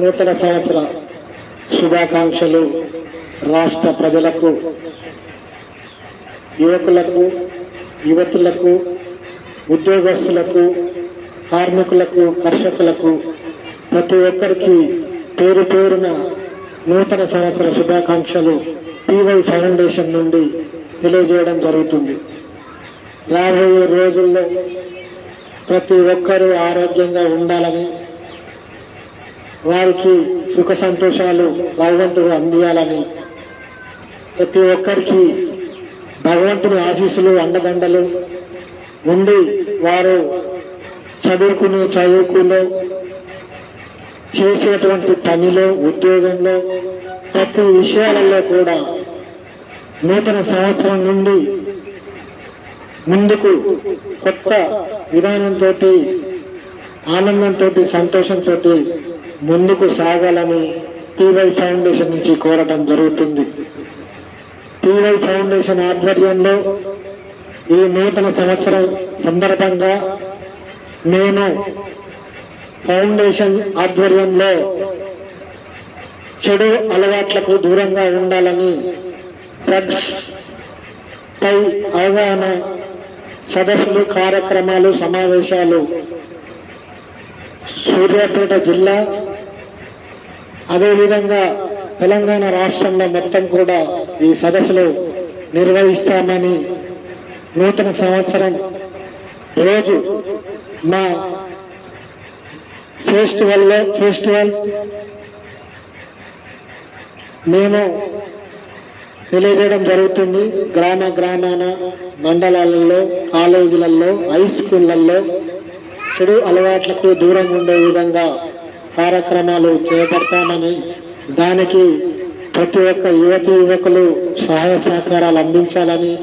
నూతన సంవత్సర శుభాకాంక్షలు రాష్ట్ర ప్రజలకు, యువకులకు, యువతులకు, ఉద్యోగస్తులకు, కార్మికులకు, కర్షకులకు ప్రతి ఒక్కరికి పేరు పేరున నూతన సంవత్సర శుభాకాంక్షలు PY ఫౌండేషన్ నుండి తెలియజేయడం జరుగుతుంది. రాబోయే రోజుల్లో ప్రతి ఒక్కరూ ఆరోగ్యంగా ఉండాలని, వారికి సుఖ సంతోషాలు భగవంతుడు అందియాలని, ప్రతి ఒక్కరికి భగవంతుని ఆశీస్సులు అండదండలు ఉండి వారు చదువుకునే చేసేటువంటి పనిలో, ఉద్యోగంలో, ప్రతి విషయాలలో కూడా నూతన సంవత్సరం నుండి ముందుకు కొత్త విధానంతో, ఆనందంతో, సంతోషంతో ముందుకు సాగాలని PY ఫౌండేషన్ నుంచి కోరటం జరుగుతుంది. PY ఫౌండేషన్ ఆధ్వర్యంలో ఈ నూతన సంవత్సరం సందర్భంగా నేను ఫౌండేషన్ ఆధ్వర్యంలో చెడు అలవాట్లకు దూరంగా ఉండాలని డ్రగ్స్ పై అవగాహన సదస్సులు, కార్యక్రమాలు, సమావేశాలు సూర్యాపేట జిల్లా, అదేవిధంగా తెలంగాణ రాష్ట్రంలో మొత్తం కూడా ఈ సదస్సులు నిర్వహిస్తామని, నూతన సంవత్సరం రోజు మా ఫెస్టివల్ మేము తెలియజేయడం జరుగుతుంది. గ్రామాన, మండలాలలో, కాలేజీలలో, హై స్కూళ్ళల్లో చెడు అలవాట్లకు దూరంగా ఉండే విధంగా కార్యక్రమాలు చేపడతామని, దానికి ప్రతి ఒక్క యువతి యువకులు సహాయ సహకారాలు అందించాలని